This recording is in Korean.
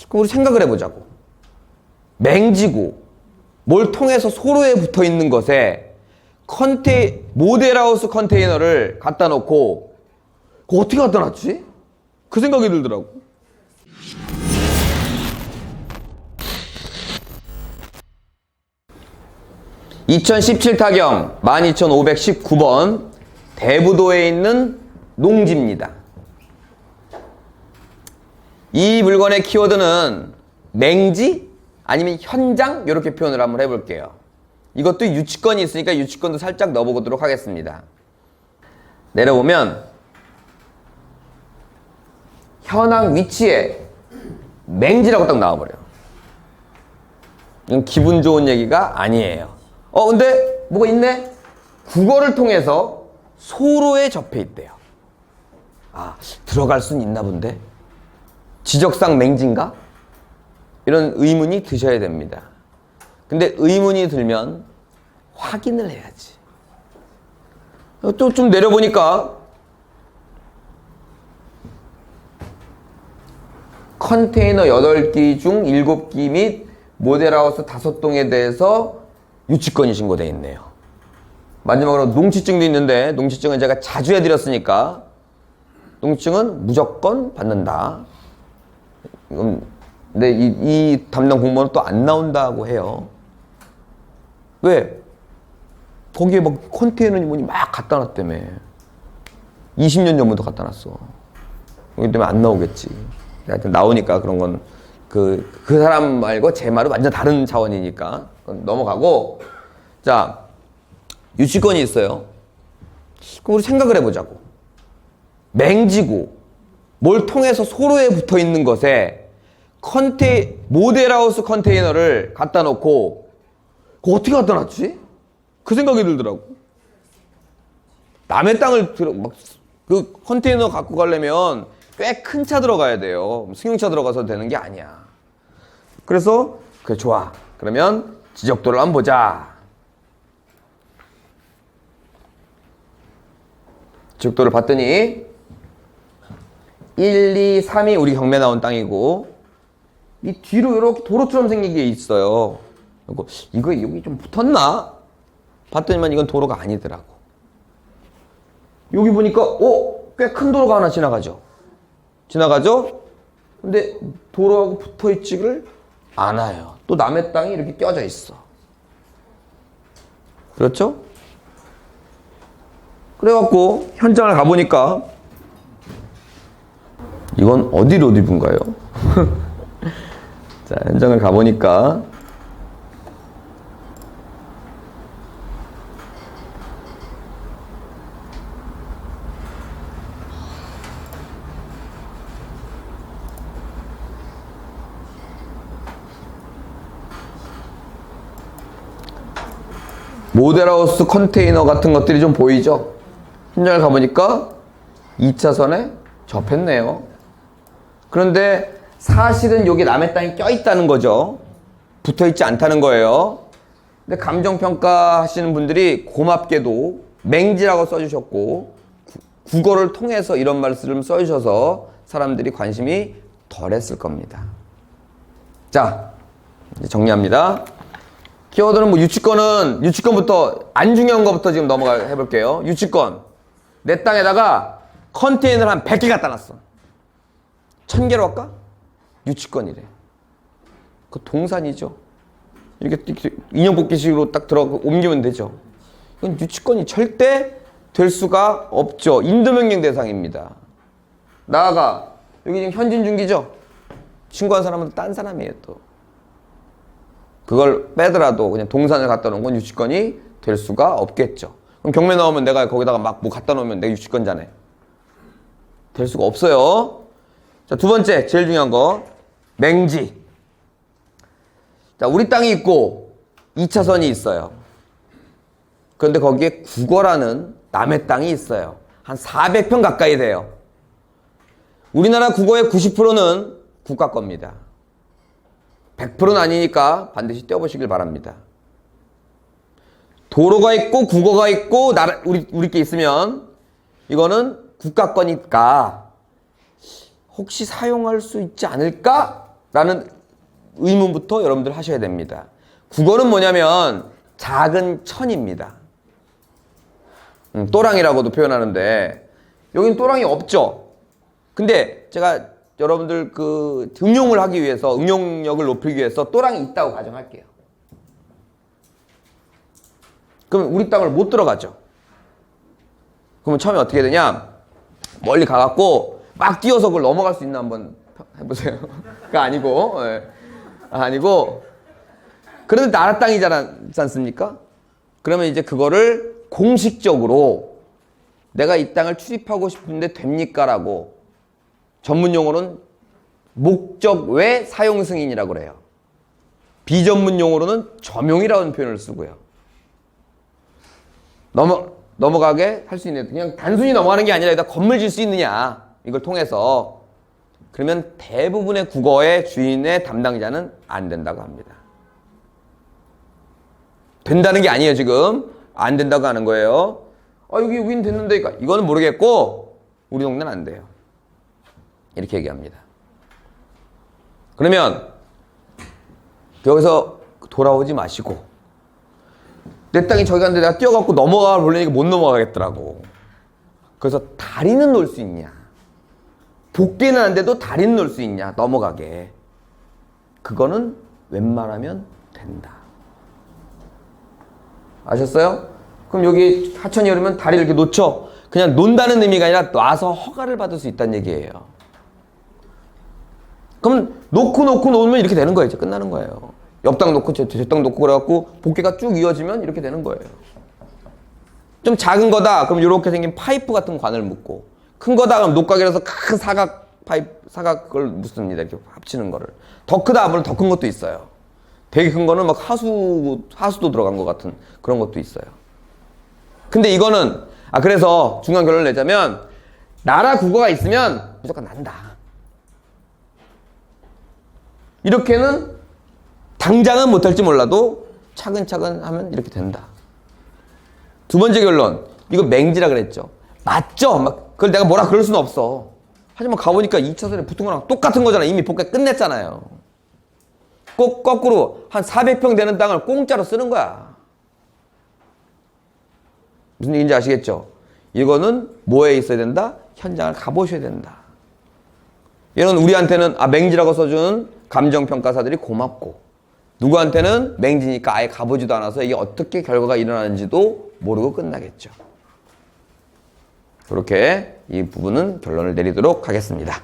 그럼 우리 생각을 해보자고. 맹지고 뭘 통해서 소로에 붙어 있는 것에 모델하우스 컨테이너를 갖다 놓고 그거 어떻게 갖다 놨지? 그 생각이 들더라고. (2017) 타경 12519번 대부도에 있는 농지입니다. 이 물건의 키워드는 맹지 아니면 현장 이렇게 표현을 한번 해볼게요. 이것도 유치권이 있으니까 유치권도 살짝 넣어보도록 하겠습니다. 내려보면 현황 위치에 맹지라고 딱 나와버려요. 이건 기분 좋은 얘기가 아니에요. 근데 뭐가 있네? 국어를 통해서 소로에 접해 있대요. 들어갈 순 있나 본데? 지적상 맹지인가? 이런 의문이 드셔야 됩니다. 근데 의문이 들면 확인을 해야지. 또 좀 내려보니까 컨테이너 8기 중 7기 및 모델하우스 5동에 대해서 유치권이 신고되어 있네요. 마지막으로 농지증도 있는데 농지증은 제가 자주 해드렸으니까 농지증은 무조건 받는다. 근데 이 담당 공무원은 또 안 나온다고 해요. 왜? 거기에 막 컨테이너니 뭐니 막 갖다 놨다며. 20년 전부터 갖다 놨어. 그렇기 때문에 안 나오겠지. 하여튼 나오니까 그런 건 그 사람 말고 제 말은 완전 다른 차원이니까 그건 넘어가고. 자, 유치권이 있어요. 그럼 우리 생각을 해보자고. 맹지고 뭘 통해서 소로에 붙어 있는 것에 모델하우스 컨테이너를 갖다 놓고 그거 어떻게 갖다 놨지? 그 생각이 들더라고. 남의 땅을 그 컨테이너 갖고 가려면 꽤 큰 차 들어가야 돼요. 승용차 들어가서 되는 게 아니야. 그래서 그래 좋아. 그러면 지적도를 한번 보자. 지적도를 봤더니 1, 2, 3이 우리 경매 나온 땅이고 이 뒤로 이렇게 도로처럼 생긴 게 있어요. 이거 여기 좀 붙었나? 봤더니만 이건 도로가 아니더라고. 여기 보니까 꽤 큰 도로가 하나 지나가죠. 근데 도로하고 붙어있지를 않아요. 또 남의 땅이 이렇게 껴져 있어. 그렇죠? 그래갖고 현장을 가보니까 이건 어디 로드뷰인가요? 자, 현장을 가보니까 모델하우스 컨테이너 같은 것들이 좀 보이죠? 현장을 가보니까 2차선에 접했네요. 그런데 사실은 여기 남의 땅이 껴있다는 거죠. 붙어있지 않다는 거예요. 근데 감정평가 하시는 분들이 고맙게도 맹지라고 써주셨고 국어를 통해서 이런 말씀을 써주셔서 사람들이 관심이 덜했을 겁니다. 자, 이제 정리합니다. 키워드는 유치권부터 안 중요한 것부터 지금 넘어가 해볼게요. 유치권. 내 땅에다가 컨테이너를 한 100개 갖다 놨어. 1000개로 할까? 유치권이래. 그 동산이죠. 이렇게 인형 뽑기식으로 딱 옮기면 되죠. 이건 유치권이 절대 될 수가 없죠. 인도명령 대상입니다. 나아가 여기 지금 현진 중기죠. 신고한 사람은 딴 사람이에요 또. 그걸 빼더라도 그냥 동산을 갖다 놓은 건 유치권이 될 수가 없겠죠. 그럼 경매 나오면 내가 거기다가 막 뭐 갖다 놓으면 내가 유치권자네. 될 수가 없어요. 자, 두 번째 제일 중요한 거 맹지. 자, 우리 땅이 있고 2차선이 있어요. 그런데 거기에 국어라는 남의 땅이 있어요. 한 400평 가까이 돼요. 우리나라 국어의 90%는 국가 겁니다. 100%는 아니니까 반드시 떼어보시길 바랍니다. 도로가 있고 국어가 있고 우리께 있으면 이거는 국가 거니까 혹시 사용할 수 있지 않을까? 라는 의문부터 여러분들 하셔야 됩니다. 국어는 뭐냐면 작은 천입니다. 또랑이라고도 표현하는데 여긴 또랑이 없죠. 근데 제가 여러분들 그 응용을 하기 위해서 응용력을 높이기 위해서 또랑이 있다고 가정할게요. 그럼 우리 땅을 못 들어가죠. 그러면 처음에 어떻게 되냐? 멀리 가갖고 막 뛰어서 그걸 넘어갈 수 있나 한번 해보세요. 그거 아니고, 예. 아니고. 그런데 나라 땅이지 않습니까? 그러면 이제 그거를 공식적으로 내가 이 땅을 출입하고 싶은데 됩니까? 라고 전문 용어로는 목적 외 사용 승인이라고 그래요. 비전문 용어로는 점용이라는 표현을 쓰고요. 넘어가게 할 수 있는, 그냥 단순히 넘어가는 게 아니라 여기다 건물 질 수 있느냐, 이걸 통해서. 그러면 대부분의 국어의 주인의 담당자는 안 된다고 합니다. 된다는 게 아니에요. 지금 안 된다고 하는 거예요. 여긴 됐는데 이거는 모르겠고 우리 동네는 안 돼요. 이렇게 얘기합니다. 그러면 여기서 돌아오지 마시고, 내 땅이 저기 갔는데 내가 뛰어갖고 넘어가 보려니까 못 넘어가겠더라고. 그래서 다리는 놓을 수 있냐, 복귀는 안 돼도 다리는 놓을 수 있냐, 넘어가게. 그거는 웬만하면 된다. 아셨어요? 그럼 여기 하천이 흐르면 다리를 이렇게 놓쳐. 그냥 논다는 의미가 아니라 놔서 허가를 받을 수 있다는 얘기예요. 그럼 놓고 놓으면 이렇게 되는 거예요. 이제 끝나는 거예요. 옆 땅 놓고 저 땅 놓고 그래갖고 복귀가 쭉 이어지면 이렇게 되는 거예요. 좀 작은 거다 그럼 이렇게 생긴 파이프 같은 관을 묶고, 큰 거다 그럼 녹각이라서 큰 사각을 묶습니다. 이렇게 합치는 거를. 더 크다 물론 더 큰 것도 있어요. 되게 큰 거는 막 하수도 들어간 것 같은 그런 것도 있어요. 근데 이거는 그래서 중요한 결론을 내자면 나라 국어가 있으면 무조건 난다. 이렇게는 당장은 못할지 몰라도 차근차근 하면 이렇게 된다. 두 번째 결론, 이거 맹지라 그랬죠. 맞죠? 막 그걸 내가 뭐라 그럴 수는 없어. 하지만 가보니까 2차선에 붙은 거랑 똑같은 거잖아. 이미 복귀 끝냈잖아요. 꼭 거꾸로 한 400평 되는 땅을 공짜로 쓰는 거야. 무슨 얘기인지 아시겠죠? 이거는 뭐에 있어야 된다? 현장을 가보셔야 된다. 이런 우리한테는 맹지라고 써준 감정평가사들이 고맙고, 누구한테는 맹지니까 아예 가보지도 않아서 이게 어떻게 결과가 일어나는지도 모르고 끝나겠죠. 그렇게 이 부분은 결론을 내리도록 하겠습니다.